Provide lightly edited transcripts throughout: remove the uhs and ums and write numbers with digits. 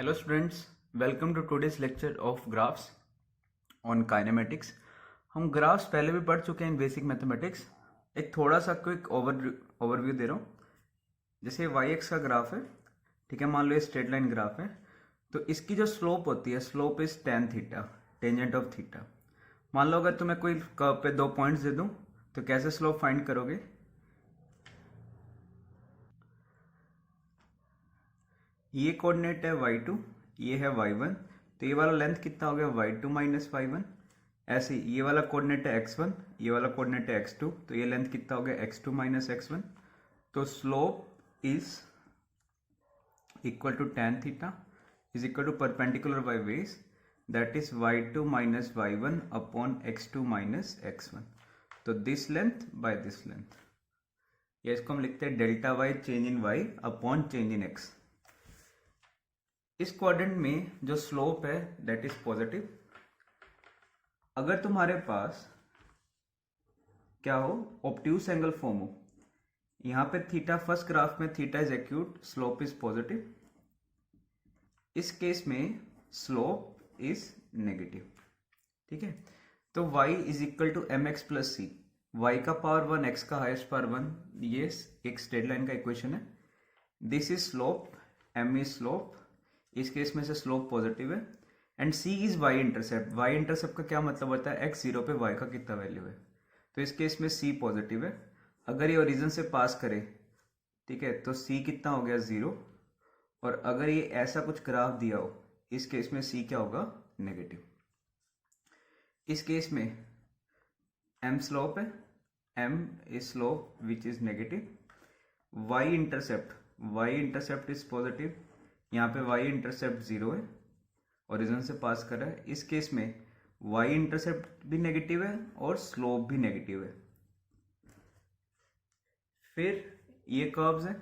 Hello students, welcome to today's lecture of graphs on kinematics। हम graphs पहले भी पढ़ चुके हैं इन बेसिक मैथमेटिक्स। एक थोड़ा सा क्विक ओवरव्यू दे रहा हूँ। जैसे वाई एक्स का ग्राफ है, ठीक है, मान लो ये स्ट्रेट लाइन ग्राफ है, तो इसकी जो स्लोप होती है, slope is tan theta, tangent of theta. मान लो अगर तुम्हें कोई कर्व पे 2 पॉइंट्स दे दूँ तो कैसे स्लोप फाइंड करोगे? ये कोऑर्डिनेट है y2, ये है y1, तो ये वाला लेंथ कितना हो गया y2 माइनस y1। ऐसे ही ये वाला कोऑर्डिनेट है x1, ये वाला कोऑर्डिनेट है x2, तो ये लेंथ कितना हो गया x2 माइनस x1। तो slope is equal to tan theta is equal to perpendicular by base, that is y2 minus y1 upon x2 minus x1। तो this length by this length, या इसको हम लिखते हैं delta y change in y upon change in x। इस quadrant में जो slope है दैट इज पॉजिटिव। अगर तुम्हारे पास क्या हो, ऑब्ट्यूस एंगल फॉर्म हो, यहां पे थीटा फर्स्ट ग्राफ में theta is acute, slope is positive. इस केस में स्लोप इज नेगेटिव, ठीक है। तो y is equal to m x plus c, y का पावर 1 x का हाइस्ट पावर 1, ये एक स्ट्रेट लाइन का इक्वेशन है। This is slope, m is slope, इस केस में से स्लोप पॉजिटिव है, and c is y intercept. y intercept का क्या मतलब होता है, x जीरो पे y का कितना वैल्यू है, तो इस केस में c पॉजिटिव है। अगर ये ओरिजिन से पास करे, ठीक है, तो c कितना हो गया 0, और अगर ये ऐसा कुछ ग्राफ दिया हो, इस केस में c क्या होगा, नेगेटिव। इस केस में m स्लोप है, m is slope which is negative. y intercept is positive, यहाँ पे y इंटरसेप्ट 0 है, ओरिजिन से पास कर रहा है। इस केस में y इंटरसेप्ट भी नेगेटिव है और स्लोप भी नेगेटिव है। फिर ये कर्व्स है।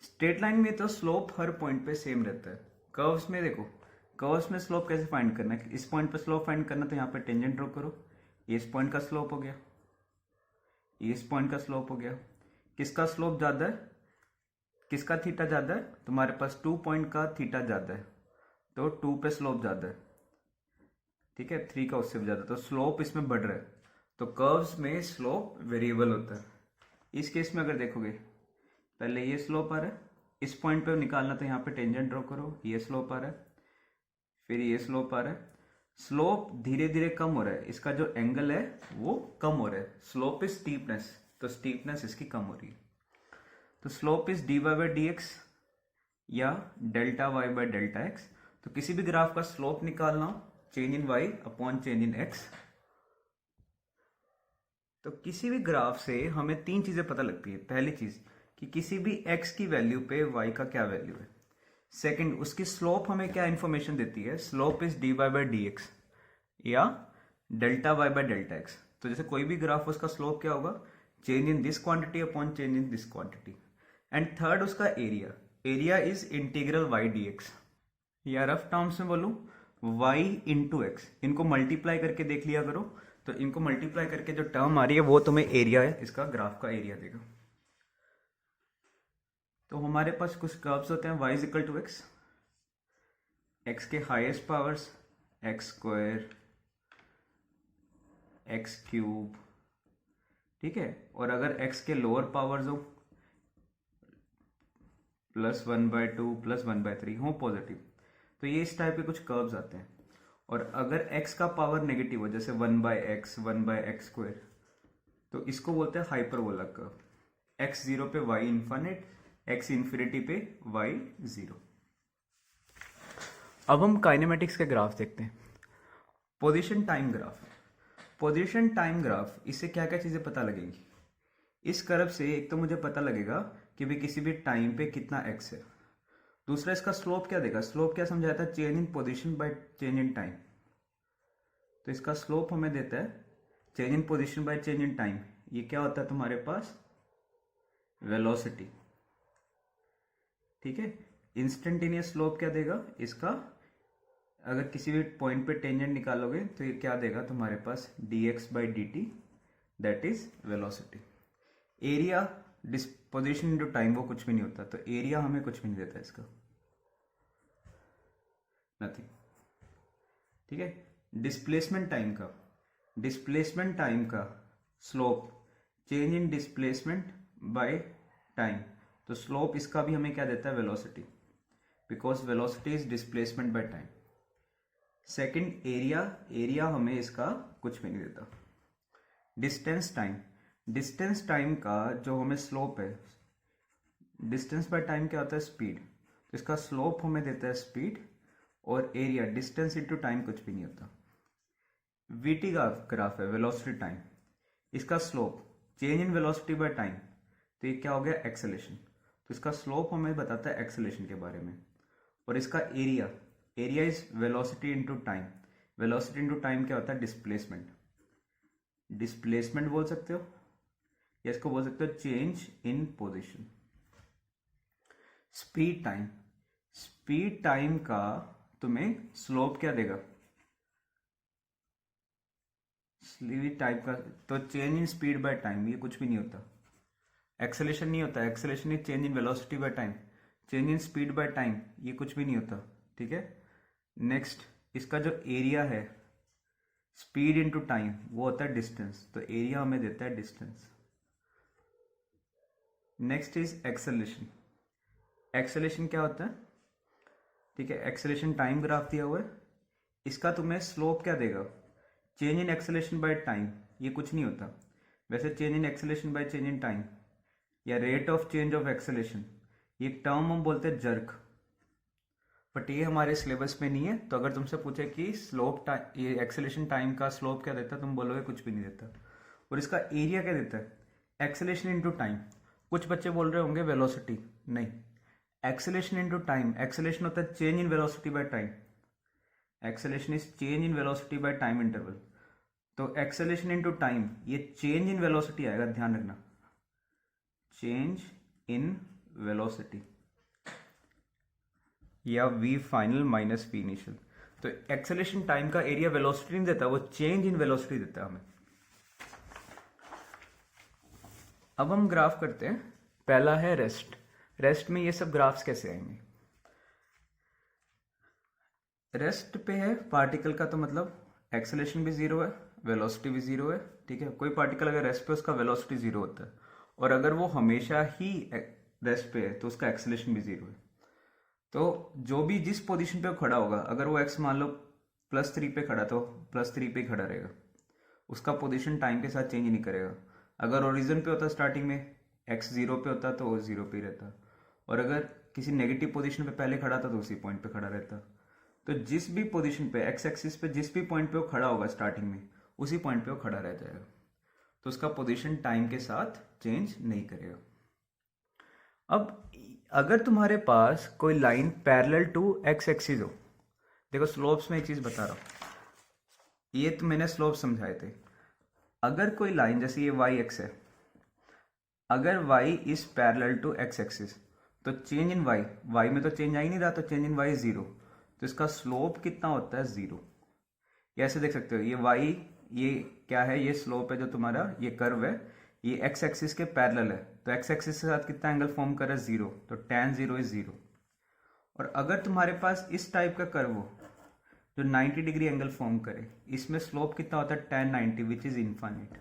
स्ट्रेट लाइन में तो स्लोप हर पॉइंट पे सेम रहता है। कर्व्स में देखो, कर्व्स में स्लोप कैसे फाइंड करना है, इस पॉइंट पे स्लोप फाइंड करना, तो यहाँ पे टेंजेंट ड्रॉ करो, ये इस पॉइंट का स्लोप हो गया, ये इस पॉइंट का स्लोप हो गया। किसका स्लोप ज़्यादा है, किसका थीटा ज़्यादा है, तुम्हारे पास 2 पॉइंट का थीटा ज़्यादा है, तो 2 पे स्लोप ज़्यादा है, ठीक है, 3 का उससे भी ज़्यादा, तो स्लोप इसमें बढ़ रहा है। तो कर्व्स में स्लोप वेरिएबल होता है। इस केस में अगर देखोगे, पहले ये स्लोप आ रहा है, इस पॉइंट पे निकालना, तो यहाँ पे टेंजेंट ड्रॉ करो, ये स्लोप आ रहा है, फिर ये स्लोप आ रहा है। स्लोप धीरे धीरे कम हो रहा है, इसका जो एंगल है वो कम हो रहा है। स्लोप इज स्टीपनेस, तो स्टीपनेस इसकी कम हो रही है। तो slope is D Y by D X या delta Y by delta X. तो किसी भी ग्राफ का स्लोप निकालना हो, change in Y upon change in X. तो किसी भी ग्राफ से हमें 3 चीजें पता लगती है। पहली चीज कि किसी भी x की वैल्यू पे y का क्या वैल्यू है। सेकंड, उसकी स्लोप हमें क्या इंफॉर्मेशन देती है, slope is D Y by D X या delta Y by delta X. तो जैसे कोई भी ग्राफ, उसका स्लोप क्या होगा, change in this quantity upon change in this quantity. And third, उसका area, area is integral Y D X, या रफ टर्म्स में बोलूं y इंटू एक्स। इनको मल्टीप्लाई करके देख लिया करो, तो इनको मल्टीप्लाई करके जो टर्म आ रही है वो तुम्हें एरिया है, इसका ग्राफ का एरिया देगा। तो हमारे पास कुछ कर्व्स होते हैं, y is equal to X, X के highest powers X square, X cube, ठीक है, और अगर x के लोअर पावर्स हो +1/2 +1/3 हो पॉजिटिव, तो ये इस टाइप के कुछ कर्व्स आते हैं। और अगर x का पावर नेगेटिव हो, जैसे 1/x 1/x², तो इसको बोलते हैं हाइपरबोला कर्व। x 0 पे y इन्फिनिट, x इन्फिनिटी पे y 0। अब हम काइनेमेटिक्स के ग्राफ देखते हैं। Position time graph, position time graph, इससे क्या क्या चीजें पता लगेंगी। इस कर्व से एक तो मुझे पता लगेगा कि भी किसी भी टाइम पे कितना x है। दूसरा, इसका स्लोप क्या देगा, स्लोप क्या समझाया था, change in position by change in time. तो इसका स्लोप हमें देता है change in position by change in time. ये क्या होता है तुम्हारे पास, वेलोसिटी, ठीक है। इंस्टेंटेनियस स्लोप क्या देगा इसका, अगर किसी भी पॉइंट पे टेंजेंट निकालोगे तो ये क्या देगा तुम्हारे पास, dx by dt, that is velocity. Area disposition into time, वो कुछ भी नहीं होता, तो एरिया हमें कुछ भी नहीं देता इसका। नथिंग। ठीक है, डिस्प्लेसमेंट टाइम का slope, change in displacement by time, तो स्लोप इसका भी हमें क्या देता है, velocity, because velocity is displacement by time. Second area हमें इसका कुछ भी नहीं देता। डिस्टेंस टाइम का जो हमें स्लोप है, डिस्टेंस बाय टाइम क्या होता है, स्पीड, तो इसका स्लोप हमें देता है स्पीड, और एरिया डिस्टेंस इंटू टाइम कुछ भी नहीं होता। वीटी का ग्राफ है, वेलोसिटी टाइम, इसका slope change in velocity by time, तो ये क्या हो गया, एक्सेलेरेशन, तो इसका स्लोप हमें बताता है एक्सेलेरेशन के बारे में। और इसका area is velocity into time, velocity into time क्या होता है, डिस्प्लेसमेंट बोल सकते हो, या इसको बोल सकते हो चेंज इन पोजीशन। स्पीड टाइम का तुम्हें स्लोप क्या देगा, स्पीड टाइप का, तो change in speed bye time, ये कुछ भी नहीं होता। एक्सेलेरेशन नहीं होता, acceleration is change in velocity by time, change in speed bye time ये कुछ भी नहीं होता। ठीक है, नेक्स्ट इसका जो एरिया है, स्पीड इंटू टाइम, वो होता है डिस्टेंस, तो एरिया हमें देता है डिस्टेंस। नेक्स्ट इज एक्सेलेरेशन क्या होता है, ठीक है, एक्सेलेरेशन टाइम ग्राफ दिया हुआ है, इसका तुम्हें स्लोप क्या देगा, change in acceleration by time, ये कुछ नहीं होता। वैसे change in acceleration by change in time या rate of change of acceleration, ये टर्म हम बोलते हैं जर्क, बट ये हमारे सिलेबस में नहीं है। तो अगर तुमसे पूछे कि स्लोप टाइम, ये एक्सेलेरेशन टाइम का स्लोप क्या देता है, तुम बोलोगे कुछ भी नहीं देता। और इसका एरिया क्या देता है, एक्सेलेरेशन इंटू टाइम, कुछ बच्चे बोल रहे होंगे वेलोसिटी, नहीं, एक्सेलेरेशन इंटू टाइम, एक्सेलेरेशन होता है change in velocity by time, acceleration is change in velocity by time interval, तो एक्सेलेरेशन इंटू टाइम ये चेंज इन वेलोसिटी आएगा, ध्यान रखना, चेंज इन वेलोसिटी या v final minus v initial. तो acceleration time का एरिया वेलोसिटी नहीं देता, वो चेंज इन वेलोसिटी देता है हमें। अब हम ग्राफ करते हैं, पहला है रेस्ट में ये सब ग्राफ्स कैसे आएंगे। रेस्ट पे है पार्टिकल का, तो मतलब एक्सेलेरेशन भी जीरो है, वेलोसिटी भी जीरो है। ठीक है, कोई पार्टिकल अगर रेस्ट पे, उसका वेलोसिटी जीरो होता है, और अगर वो हमेशा ही रेस्ट पे है तो उसका एक्सेलेरेशन भी जीरो है। तो जो भी जिस पोजीशन पे खड़ा होगा, अगर वो एक्स मान लो +3 पे खड़ा, तो +3 पे खड़ा रहेगा, उसका पोजीशन टाइम के साथ चेंज नहीं करेगा। अगर ओरिजिन पे होता स्टार्टिंग में, एक्स 0 पे होता तो वो 0 पे ही रहता, और अगर किसी नेगेटिव पोजीशन पे पहले खड़ा था तो उसी पॉइंट पे खड़ा रहता। तो जिस भी पोजीशन पे, एक्स एक्सिस पे जिस भी पॉइंट पे वो खड़ा होगा स्टार्टिंग में, उसी पॉइंट पे वो खड़ा रह जाएगा, तो उसका पोजीशन टाइम के साथ चेंज नहीं करेगा। अब अगर तुम्हारे पास कोई line parallel to x axis हो, देखो स्लोप्स में एक चीज बता रहा हूं, ये तो मैंने स्लोप समझाए थे। अगर कोई लाइन, जैसे ये वाई एक्स है, अगर y is parallel to x axis, तो चेंज इन वाई में तो चेंज आ ही नहीं रहा, तो चेंज इन वाई 0, तो इसका स्लोप कितना होता है, 0। ये ऐसे देख सकते हो, ये वाई, ये क्या है, ये स्लोप है जो तुम्हारा, ये कर्व है, ये एक्स एक्सिस के पैरेलल है, तो एक्स एक्सिस के साथ कितना एंगल फॉर्म कर रहा है, 0, तो tan 0 इज 0। और अगर तुम्हारे पास इस टाइप का कर्व हो जो 90 डिग्री एंगल फॉर्म करे, इसमें स्लोप कितना होता है, tan 90, विच इज इनफाइनाइट।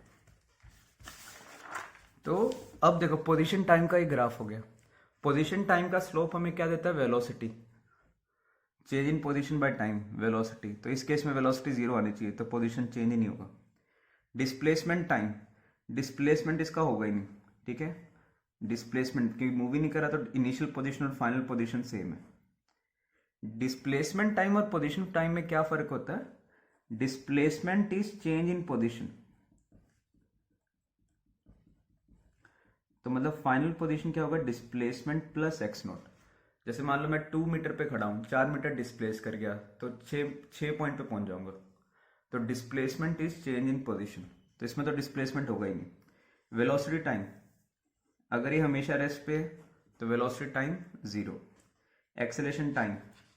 तो अब देखो पोजीशन टाइम का ये ग्राफ हो गया, पोजीशन टाइम का स्लोप हमें क्या देता है, velocity, change in position by time, velocity, तो इस केस में वेलोसिटी 0 आनी चाहिए, तो पोजीशन चेंज ही नहीं होगा। डिस्प्लेसमेंट टाइम, डिस्प्लेसमेंट इसका होगा ही नहीं, ठीक है, डिस्प्लेसमेंट की मूव ही नहीं करा, तो इनिशियल पोजीशन और फाइनल पोजीशन सेम है। डिस्प्लेसमेंट टाइम और पोजीशन टाइम में क्या फर्क होता है, displacement is change in position, तो मतलब फाइनल पोजीशन क्या होगा, डिस्प्लेसमेंट प्लस x0। जैसे मान लो मैं 2 मीटर पे खड़ा हूं, 4 मीटर डिस्प्लेस कर गया, तो 6 पॉइंट पे पहुंच जाऊंगा, तो displacement is change in position, तो इसमें तो डिस्प्लेसमेंट होगा ही नहीं। वेलोसिटी टाइम, अगर ये हमेशा रेस्ट पे है तो velocity time 0। Acceleration time,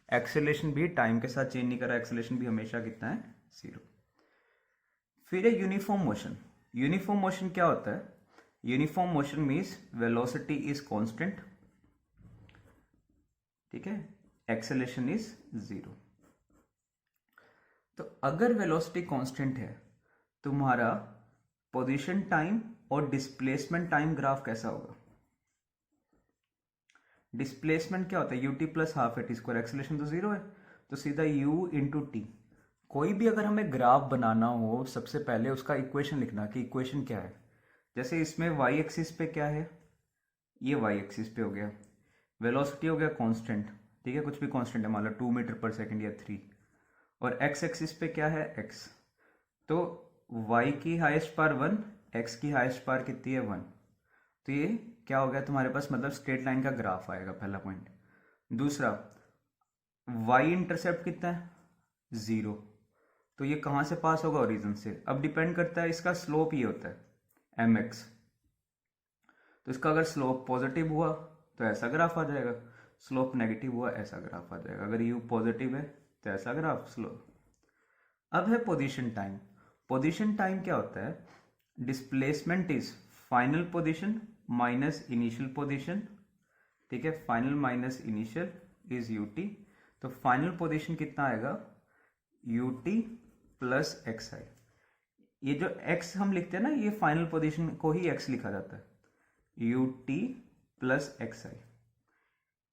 acceleration भी टाइम के साथ चेंज नहीं करा, एक्सेलेरेशन भी हमेशा कितना है, 0। फिर है यूनिफॉर्म मोशन। यूनिफॉर्म मोशन क्या होता है, uniform motion means velocity is constant, ठीक है, एक्सेलेरेशन इज 0। तो अगर वेलोसिटी कांस्टेंट है तुम्हारा पोजीशन टाइम और डिस्प्लेसमेंट टाइम ग्राफ कैसा होगा? डिस्प्लेसमेंट क्या होता है? UT plus half a t square, acceleration तो जीरो है तो सीधा यू इंटू टी। कोई भी अगर हमें ग्राफ बनाना हो सबसे पहले उसका इक्वेशन लिखना कि इक्वेशन क्या है। जैसे इसमें वाई एक्सिस पे क्या है, ये वाई एक्सिस पे हो गया, वेलोसिटी हो गया कांस्टेंट, ठीक है, कुछ भी कांस्टेंट है, मान लो 2 मीटर पर सेकंड या 3, और एक्स एक्सिस पे क्या है, एक्स। तो y की हाईएस्ट पावर 1, x की हाईएस्ट पावर कितनी है 1। तो ये क्या हो गया तुम्हारे पास, मतलब स्ट्रेट लाइन का ग्राफ आएगा, पहला पॉइंट। दूसरा, y इंटरसेप्ट कितना है 0, तो ये कहाँ से पास होगा, ओरिजिन से। अब डिपेंड करता है, इसका स्लोप ये होता है mx, तो इसका अगर स्लोप पॉजिटिव हुआ तो ऐसा ग्राफ आ जाएगा, स्लोप नेगेटिव हुआ ऐसा ग्राफ आ जाएगा। अगर u पॉजिटिव है तो ऐसा ग्राफ, स्लोप। अब है पोजीशन टाइम। पोजीशन टाइम क्या होता है, displacement is final position minus initial position, ठीक है, final minus initial is UT. तो फाइनल पोजीशन कितना आएगा, यूटी प्लस एक्स आई। ये जो x हम लिखते हैं ना, ये फाइनल पोजीशन को ही x लिखा जाता है, यूटी प्लस एक्स आई।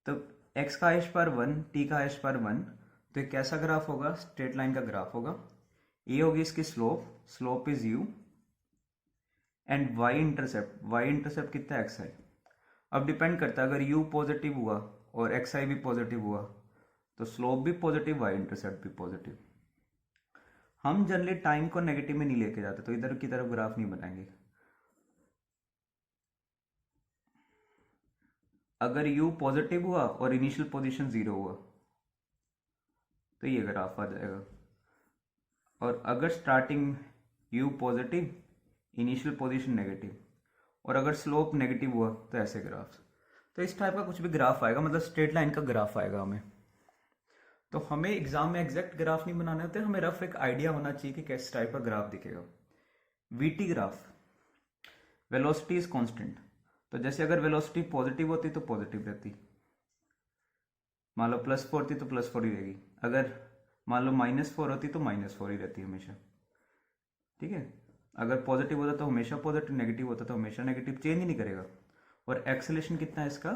तो x का हाईएस्ट पावर 1, t का हाईएस्ट पावर 1, तो ये कैसा ग्राफ होगा, स्ट्रेट लाइन का ग्राफ होगा। ये होगी इसकी slope, slope is u, and y intercept कितना है, xi। अब डिपेंड करता है, अगर u पॉजिटिव हुआ और xi भी पॉजिटिव हुआ तो स्लोप भी पॉजिटिव, y इंटरसेप्ट भी पॉजिटिव। हम जनरली टाइम को नेगेटिव में नहीं लेके जाते, तो इधर की तरफ ग्राफ नहीं बनाएंगे। अगर u पॉजिटिव हुआ और इनिशियल पोजीशन 0 हुआ तो ये ग्राफ आ जाएगा, और अगर starting u positive, initial position negative, और अगर स्लोप नेगेटिव हुआ तो ऐसे ग्राफ्स। तो इस टाइप का कुछ भी ग्राफ आएगा, मतलब स्ट्रेट लाइन का ग्राफ आएगा हमें। तो हमें एग्जाम में एग्जैक्ट ग्राफ नहीं बनाने होते, हमें रफ एक आइडिया होना चाहिए कि किस टाइप का ग्राफ दिखेगा। VT graph, velocity is constant, तो जैसे अगर वेलोसिटी पॉजिटिव होती तो पॉजिटिव रहती, मान लो +4 थी तो +4 ही रहेगी, अगर मान लो -4 होती तो -4 ही रहती हमेशा, ठीक है। अगर पॉजिटिव होता तो हमेशा पॉजिटिव, नेगेटिव होता तो हमेशा नेगेटिव, चेंज ही नहीं करेगा। और एक्सेलेरेशन कितना है इसका,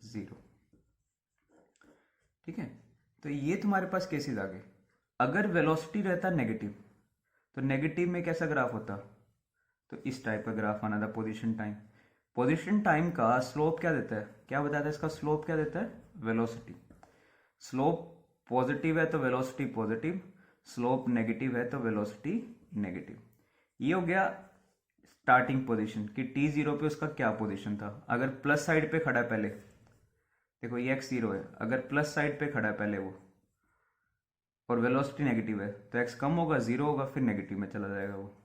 0, ठीक है। तो ये तुम्हारे पास केसेस आ गए। अगर वेलोसिटी रहता नेगेटिव तो नेगेटिव में कैसा ग्राफ होता, तो इस टाइप का ग्राफ आना था पोजीशन टाइम। पोजीशन टाइम का स्लोप क्या देता है, क्या बताया था इसका स्लोप क्या देता है, वेलोसिटी। स्लोप पॉजिटिव है तो वेलोसिटी पॉजिटिव, स्लोप नेगेटिव है तो वेलोसिटी नेगेटिव। ये हो गया स्टार्टिंग पोजीशन कि t0 पे उसका क्या पोजीशन था। अगर प्लस साइड पे खड़ा है पहले, देखो ये x0 है, अगर प्लस साइड पे खड़ा है पहले वो, और वेलोसिटी नेगेटिव है तो x कम होगा, 0 होगा, फिर नेगेटिव में चला जाएगा वो।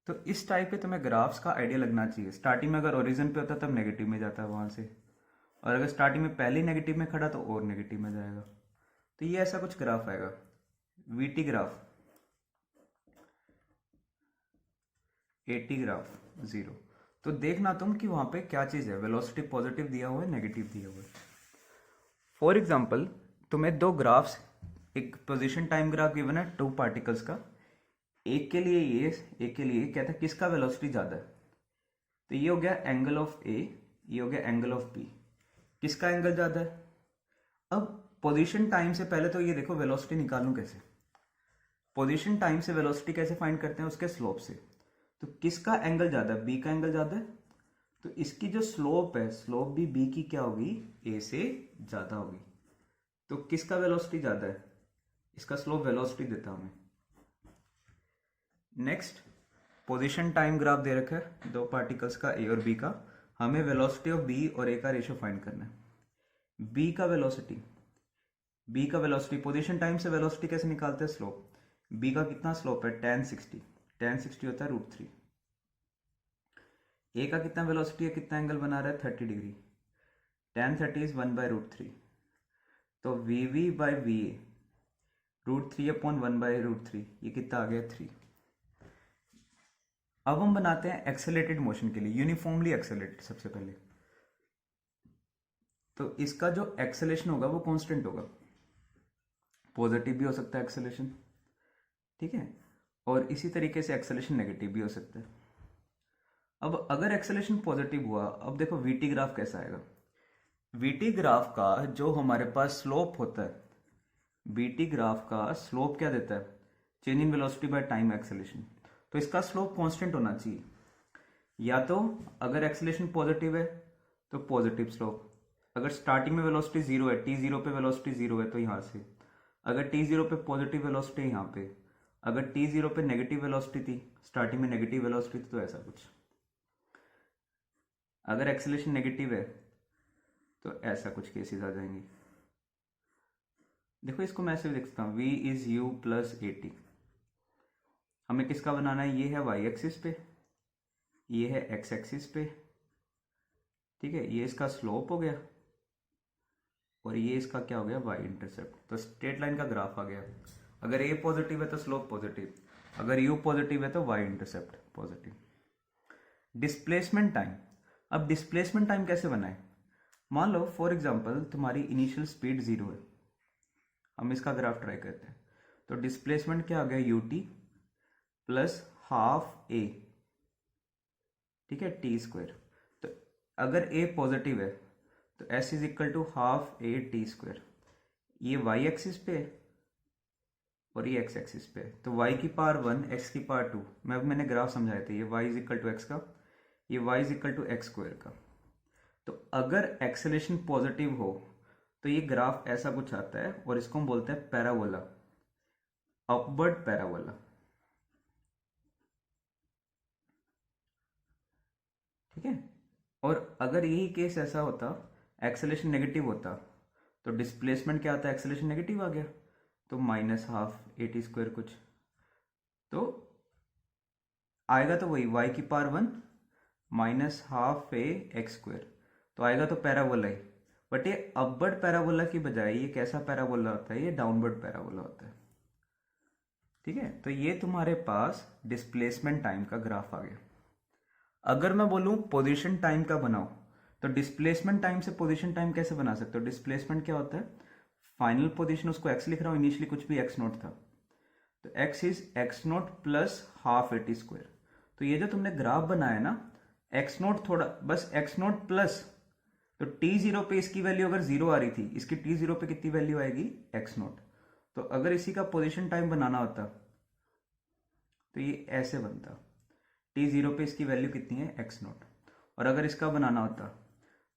तो इस टाइप के तुम्हें ग्राफ्स का आइडिया लगना चाहिए। स्टार्टिंग में अगर ओरिजिन पे होता तब नेगेटिव में जाता है वहां से, और अगर स्टार्टिंग में पहले ही नेगेटिव में खड़ा तो और नेगेटिव में जाएगा। तो ये ऐसा कुछ ग्राफ आएगा, वीटी ग्राफ, एटी ग्राफ, 0। तो देखना तुम कि वहां पे क्या चीज है, वेलोसिटी पॉजिटिव दिया हुआ है, नेगेटिव दिया हुआ है। फॉर एग्जाम्पल तुम्हें दो ग्राफ्स, एक पोजीशन टाइम ग्राफ गिवन है 2 पार्टिकल्स का, एक के लिए ये, एक के लिए कहता है किसका वेलोसिटी ज्यादा है। तो ये हो गया एंगल ऑफ ए, ये हो गया एंगल ऑफ बी, किसका एंगल ज्यादा है। अब पोजीशन टाइम से पहले तो ये देखो वेलोसिटी निकालूं कैसे, पोजीशन टाइम से वेलोसिटी कैसे फाइंड करते हैं, उसके स्लोप से। तो किसका एंगल ज्यादा है, बी का एंगल ज्यादा है, तो इसकी जो स्लोप है, स्लोप भी बी की क्या होगी, ए से ज्यादा होगी। तो किसका वेलोसिटी ज्यादा है, इसका स्लोप वेलोसिटी देता हमें। नेक्स्ट, पोजीशन टाइम ग्राफ दे रखा है 2 पार्टिकल्स का, ए और बी का। हमें वेलोसिटी ऑफ बी और ए का रेशियो फाइंड करना है। बी का वेलोसिटी, पोजीशन टाइम से वेलोसिटी कैसे निकालते हैं, स्लोप। बी का कितना स्लोप है, tan 60, tan 60 होता है √3। ए का कितना वेलोसिटी है, कितना एंगल बना रहा है, 30 डिग्री, tan 30 इज 1/√3। तो VV बाई VA √3/1/√3, ये कितना आ गया 3। अब हम बनाते हैं एक्सेलरेटेड मोशन के लिए, यूनिफॉर्मली एक्सेलरेटेड सबसे पहले। तो इसका जो एक्सेलेरेशन होगा वो कांस्टेंट होगा, पॉजिटिव भी हो सकता है एक्सेलेरेशन, ठीक है, और इसी तरीके से एक्सेलेरेशन नेगेटिव भी हो सकता है। अब अगर एक्सेलेरेशन पॉजिटिव हुआ, अब देखो वीटी ग्राफ कैसा आएगा। वीटी ग्राफ का जो हमारे पास स्लोप होता है, वीटी ग्राफ का स्लोप क्या देता है, change in velocity by time acceleration. तो इसका स्लोप कांस्टेंट होना चाहिए, या तो अगर एक्सेलेरेशन पॉजिटिव है तो पॉजिटिव स्लोप, अगर स्टार्टिंग में वेलोसिटी जीरो है, टी जीरो पे वेलोसिटी जीरो है तो यहाँ से, अगर टी जीरो पे पॉजिटिव वेलोसिटी है यहाँ पे, अगर टी जीरो पे नेगेटिव वेलोसिटी थी, स्टार्टिंग में नेगेटिव वेलोसिटी थी तो ऐसा कुछ, अगर एक्सेलेरेशन नेगेटिव है तो ऐसा कुछ केसेस आ जाएंगे। देखो इसको मैं ऐसे भी देख सकता हूँ, v is u plus a T. हमें किसका बनाना है, ये है y एक्सिस पे, ये है x एक्सिस पे, ठीक है, ये इसका स्लोप हो गया और ये इसका क्या हो गया, y इंटरसेप्ट। तो स्ट्रेट लाइन का ग्राफ आ गया। अगर a पॉजिटिव है तो स्लोप पॉजिटिव, अगर u पॉजिटिव है तो y intercept positive. Displacement time, अब डिस्प्लेसमेंट टाइम कैसे बनाए, मान लो फॉर एग्जांपल तुम्हारी इनिशियल स्पीड जीरो है, हम इसका ग्राफ ट्राई करते हैं। तो डिस्प्लेसमेंट क्या आ गया, यू टी प्लस हाफ ए, ठीक है, टी स्क्वायर। तो अगर ए पॉजिटिव है तो s is equal to half a t square. ये वाई एक्सिस पे है और ये एक्स एक्सिस पे है, तो वाई की पावर वन, एक्स की पावर टू। मैंने ग्राफ समझाया था, ये y is equal to x का, ये y is equal to x square का। तो अगर एक्सेलेरेशन पॉजिटिव हो तो ये ग्राफ ऐसा कुछ आता है और इसको हम बोलते हैं पैराबोला, अपवर्ड पैराबोला, ठीक है। और अगर यही केस ऐसा होता, एक्सेलेरेशन नेगेटिव होता, तो डिस्प्लेसमेंट क्या आता है, एक्सेलेरेशन नेगेटिव आ गया, तो minus half a t square कुछ, तो आएगा तो वही y की पावर वन माइनस हाफ ए एक्स स्क्वायर, तो आएगा तो पैराबोला ही। बट ये अपवर्ड पैराबोला की बजाय ये कैसा पैराबोला होता है, ये डाउनवर्ड पैराबोला होता है, ठीक है। तो ये तुम्हारे पास डिस्प्लेसमेंट टाइम का ग्राफ आ गया। अगर मैं बोलूं पोजीशन टाइम का बनाओ, तो डिस्प्लेसमेंट टाइम से पोजीशन टाइम कैसे बना सकते हो। डिस्प्लेसमेंट क्या होता है, फाइनल पोजीशन, उसको एक्स लिख रहा हूं, इनिशियली कुछ भी एक्स नोट था, तो x is x note plus half a t square. तो ये जो तुमने ग्राफ बनाया ना, एक्स नोट थोड़ा बस एक्स नोट प्लस, तो टी जीरो पे इसकी वैल्यू अगर जीरो आ रही थी, इसकी टी जीरो पे कितनी वैल्यू आएगी, एक्स नोट। तो अगर इसी का पोजीशन टाइम बनाना होता तो ये ऐसे बनता, टी जीरो पे इसकी वैल्यू कितनी है, एक्स नोट। और अगर इसका बनाना होता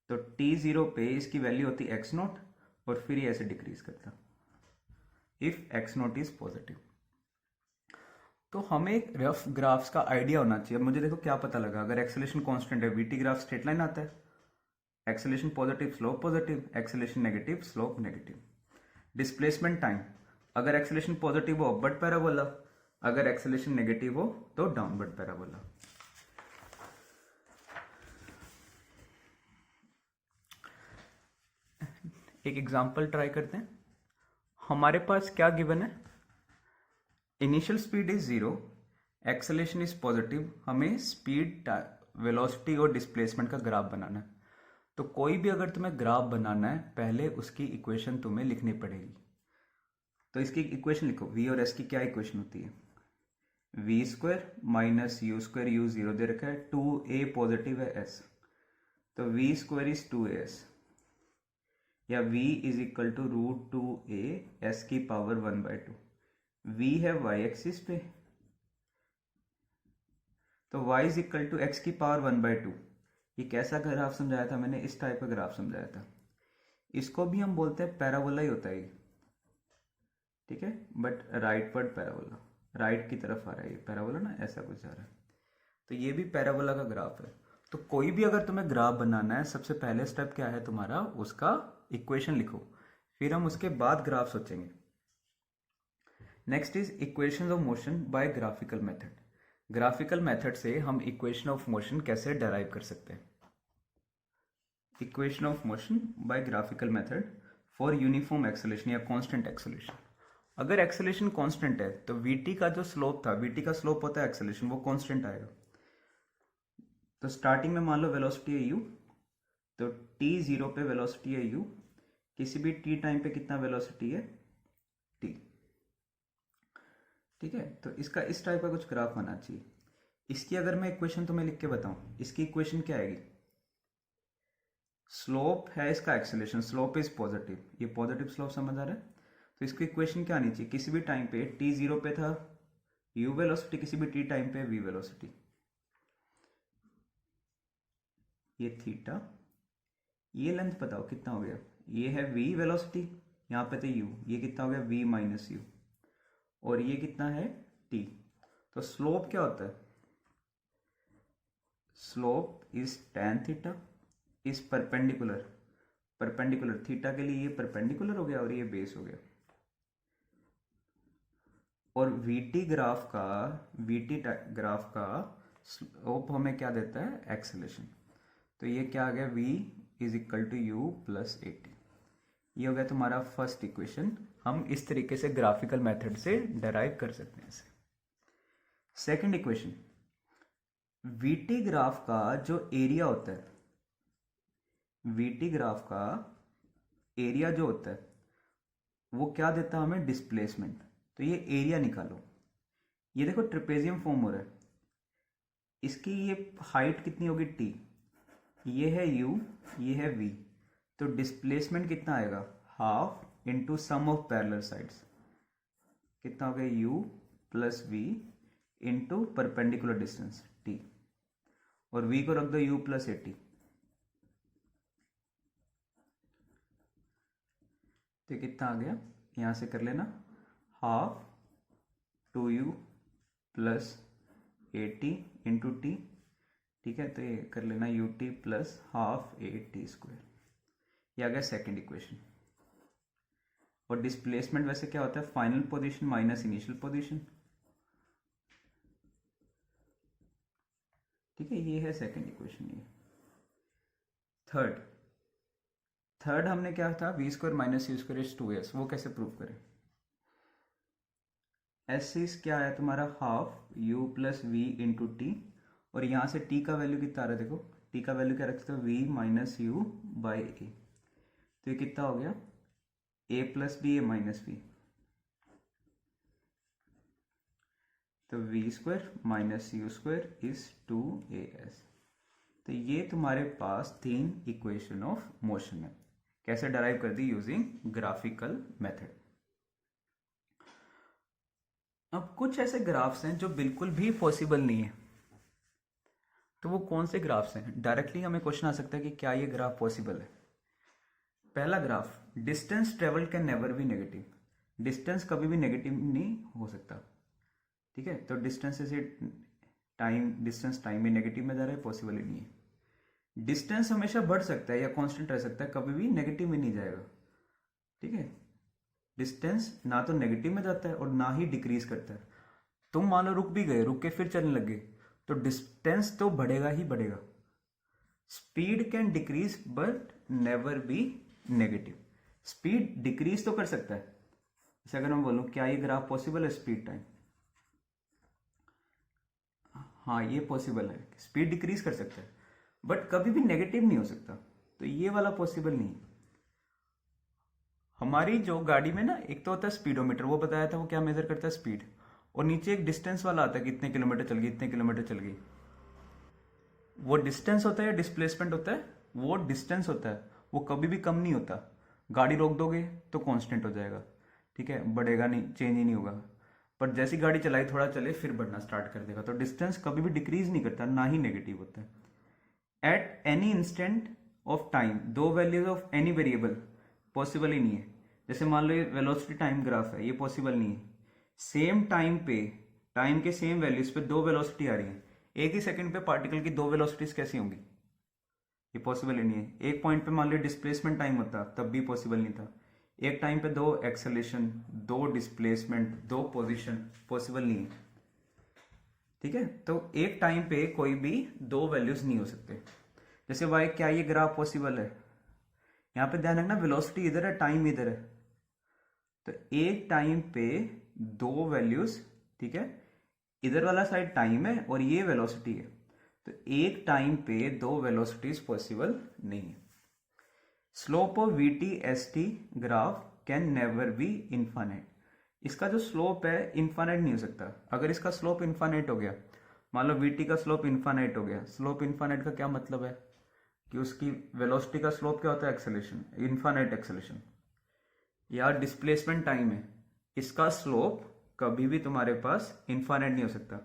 तो टी जीरो पे इसकी वैल्यू होती एक्स नोट और फिर ये ऐसे डिक्रीज करता if x note is positive. तो हमें एक रफ ग्राफ्स का आइडिया होना चाहिए। मुझे देखो क्या पता लगा, अगर एक्सेलेरेशन कांस्टेंट है, वीटी ग्राफ स्ट्रेट लाइन आता है, acceleration positive slope positive, acceleration negative slope negative. Displacement time, अगर एक्सेलेरेशन पॉजिटिव हो अपवर्ड पैराबोला, अगर एक्सेलेरेशन नेगेटिव हो तो डाउनवर्ड पैराबोला। एक एग्जांपल ट्राई करते हैं। हमारे पास क्या गिवन है, initial speed is zero, acceleration is positive, हमें स्पीड, वेलोसिटी और डिस्प्लेसमेंट का ग्राफ बनाना है। तो कोई भी अगर तुम्हें ग्राफ बनाना है, पहले उसकी इक्वेशन तुम्हें लिखनी पड़ेगी। तो इसकी इक्वेशन लिखो, v और s की क्या इक्वेशन होती है, V square minus you square, U zero दे रखा है, टू ए पॉजिटिव है s, तो V square is two S, या v is equal to root two A S की power one by two. v है y एक्सिस पे, तो y is equal to X की पावर वन बाई टू। ये कैसा ग्राफ समझाया था मैंने, इस टाइप का ग्राफ समझाया था। इसको भी हम बोलते हैं पैराबोला ही होता है, ठीक है, बट राइटवर्ड पैराबोला, राइट की तरफ आ रहा है ये पैराबोला ना, ऐसा कुछ आ रहा है। तो ये भी पैराबोला का ग्राफ है। तो कोई भी अगर तुम्हें ग्राफ बनाना है, सबसे पहले स्टेप क्या है तुम्हारा, उसका इक्वेशन लिखो, फिर हम उसके बाद ग्राफ सोचेंगे। Next is equation of motion by graphical method. Graphical method से हम इक्वेशन ऑफ मोशन कैसे डराइव कर सकते हैं। Equation of motion by graphical method for uniform acceleration या कांस्टेंट एक्सेलेरेशन। अगर एक्सेलेरेशन कांस्टेंट है तो वीटी का जो स्लोप था, वीटी का स्लोप होता है एक्सेलेरेशन, वो कांस्टेंट आएगा। तो स्टार्टिंग में मान लो वेलोसिटी है u, तो t जीरो पे वेलोसिटी है u, किसी भी t टाइम पे कितना वेलोसिटी है, टी। ठीक है, तो इसका इस टाइप का कुछ ग्राफ आना चाहिए। इसकी अगर मैं इक्वेशन तुम्हें लिख के बताऊं, इसकी इक्वेशन क्या आएगी? स्लोप है इसका एक्सेलरेशन, स्लोप इज पॉजिटिव, ये पॉजिटिव स्लोप समझ आ रहा है। तो इसकी इक्वेशन क्या आनी चाहिए? किसी भी टाइम पे टी जीरो पे था u वेलोसिटी, किसी भी टी टाइम पे v वेलोसिटी, ये थीटा, ये लेंथ बताओ कितना हो गया? ये है v वेलोसिटी, यहाँ पे तो u, ये कितना हो गया? v माइनस यू, और ये कितना है? t। तो स्लोप क्या होता है? Slope is tan theta is perpendicular, perpendicular theta के लिए ये परपेंडिकुलर हो गया और ये बेस हो गया। और वीटी ग्राफ का स्लोप हमें क्या देता है? एक्सेलरेशन। तो ये क्या आ गया? v is equal to u plus a t. ये हो गया तुम्हारा फर्स्ट इक्वेशन। हम इस तरीके से ग्राफिकल मेथड से डेराइव कर सकते हैं इसे। सेकंड इक्वेशन, वीटी ग्राफ का जो एरिया होता है, वीटी ग्राफ का एरिया जो होता है वो क्या देता है हमें? डिस्प्लेसमेंट। तो ये एरिया निकालो। ये देखो ट्रिपेजियम फॉर्म हो रहा है, इसकी ये हाइट कितनी होगी? टी, ये है u, ये है v। तो डिस्प्लेसमेंट कितना आएगा? Half into sum of parallel sides, कितना हो गया? u plus v into perpendicular distance t, और v को रख दो u प्लस ए टी। तो कितना आ गया? यहां से कर लेना, half 2u plus a T into T. ठीक है, तो ये कर लेना U T plus half a t square. ये आ गया सेकेंड इक्वेशन। और डिस्प्लेसमेंट वैसे क्या होता है? Final position minus initial position. ठीक है, ये है सेकेंड इक्वेशन। ये थर्ड हमने क्या था? V square minus you square is 2s। वो कैसे प्रूव करें? एस इज क्या है तुम्हारा? Half u plus v into t, और यहाँ से t का वैल्यू कितना आ रहा है? देखो t का वैल्यू क्या रखते हो? v minus u by a. तो ये कितना हो गया? a plus b, a minus b. तो v square minus you square is 2as। तो ये तुम्हारे पास तीन इक्वेशन ऑफ मोशन है। कैसे डराइव कर दी? Using graphical method. अब कुछ ऐसे ग्राफ्स हैं जो बिल्कुल भी पॉसिबल नहीं है। तो वो कौन से ग्राफ्स हैं? डायरेक्टली हमें क्वेश्चन आ सकता है कि क्या ये ग्राफ पॉसिबल है। पहला graph, distance travel can never be negative. Distance कभी भी नेगेटिव नहीं हो सकता। ठीक है, तो डिस्टेंस से डिस्टेंस टाइम में नेगेटिव में जा रहा है, पॉसिबल ही नहीं है। डिस्टेंस हमेशा बढ़ सकता है या कांस्टेंट रह सकता है, कभी भी नेगेटिव में नहीं जाएगा। ठीक है, डिस्टेंस ना तो नेगेटिव में जाता है और ना ही डिक्रीज करता है। तुम मान लो रुक भी गए, रुक के फिर चलने लगे, तो डिस्टेंस तो बढ़ेगा ही बढ़ेगा। Speed can decrease but never be negative. Speed decrease तो कर सकता है। जैसे अगर मैं बोलूं क्या ये ग्राफ पॉसिबल है? स्पीड टाइम, हाँ ये पॉसिबल है, स्पीड डिक्रीज कर सकता है, बट कभी भी नेगेटिव नहीं हो सकता। तो ये वाला पॉसिबल नहीं है। हमारी जो गाड़ी में ना एक तो होता है स्पीडोमीटर, वो बताया था, वो क्या मेजर करता है? स्पीड। और नीचे एक डिस्टेंस वाला आता है कि इतने किलोमीटर चल गई, इतने किलोमीटर चल गई। वो डिस्टेंस होता है या डिस्प्लेसमेंट होता है? वो डिस्टेंस होता है, वो कभी भी कम नहीं होता। गाड़ी रोक दोगे तो कांस्टेंट हो जाएगा। ठीक है, बढ़ेगा नहीं, चेंज ही नहीं होगा। पर जैसी गाड़ी चलाई, थोड़ा चले, फिर बढ़ना स्टार्ट कर देगा। तो डिस्टेंस कभी भी डिक्रीज नहीं करता, ना ही नेगेटिव होता है। At any instant of time दो values of any variable possible ही नहीं है। जैसे मान लो ये वेलोसिटी टाइम ग्राफ है, ये पॉसिबल नहीं है। सेम टाइम पे, टाइम के सेम वैल्यूज पे दो वेलोसिटी आ रही है, एक ही सेकंड पे पार्टिकल की दो वेलोसिटीज कैसी होंगी? ये पॉसिबल ही नहीं है। एक पॉइंट पे मान लो डिस्प्लेसमेंट टाइम होता तब भी पॉसिबल नहीं था। एक टाइम पे दो एक्सेलेरेशन, दो डिस्प्लेसमेंट, दो पोजीशन, पॉसिबल नहीं है। ठीक है, तो एक टाइम पे कोई भी दो वैल्यूज नहीं हो सकते। जैसे वाई, क्या ये ग्राफ पॉसिबल है? यहां पे ध्यान रखना, वेलोसिटी इधर है, टाइम इधर है। तो एक टाइम पे दो वैल्यूज, ठीक है, इधर वाला साइड टाइम है और ये वेलोसिटी है। तो एक टाइम पे दो वेलोसिटीज पॉसिबल नहीं है। Slope of VT S T graph can never be infinite. इसका जो स्लोप है इन्फानाइट नहीं हो सकता। अगर इसका स्लोप इन्फानाइट हो गया, मान लो वीटी का स्लोप इन्फानाइट हो गया, स्लोप इन्फानाइट का क्या मतलब है कि उसकी वेलोसिटी का स्लोप क्या होता है, एक्सेलेरेशन, इन्फानाइट एक्सेलेरेशन। या डिस्प्लेसमेंट टाइम है, इसका स्लोप कभी भी तुम्हारे पास इन्फानाइट नहीं हो सकता।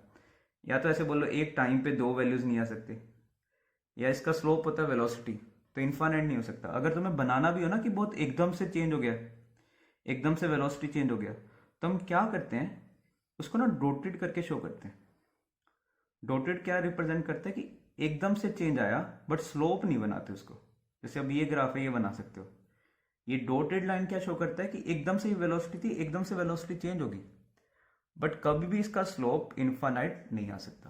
या तो ऐसे बोलो एक टाइम पे दो वैल्यूज नहीं आ सकती। या इसका स्लोप होता है वेलोसिटी, तो इन्फानाइट नहीं हो सकता। अगर तुम्हें बनाना भी हो ना कि बहुत एकदम से चेंज हो गया, एकदम से वेलोसिटी चेंज हो गया, तो हम क्या करते हैं, उसको ना डॉटेड करके शो करते हैं। डॉटेड क्या रिप्रेजेंट करता है कि एकदम से चेंज आया बट स्लोप नहीं बनाते उसको। जैसे अब ये ग्राफ है, ये बना सकते हो। ये डॉटेड लाइन क्या शो करता है कि एकदम से वेलोसिटी थी, एकदम से वेलोसिटी चेंज होगी, बट कभी भी इसका स्लोप इन्फानाइट नहीं आ सकता।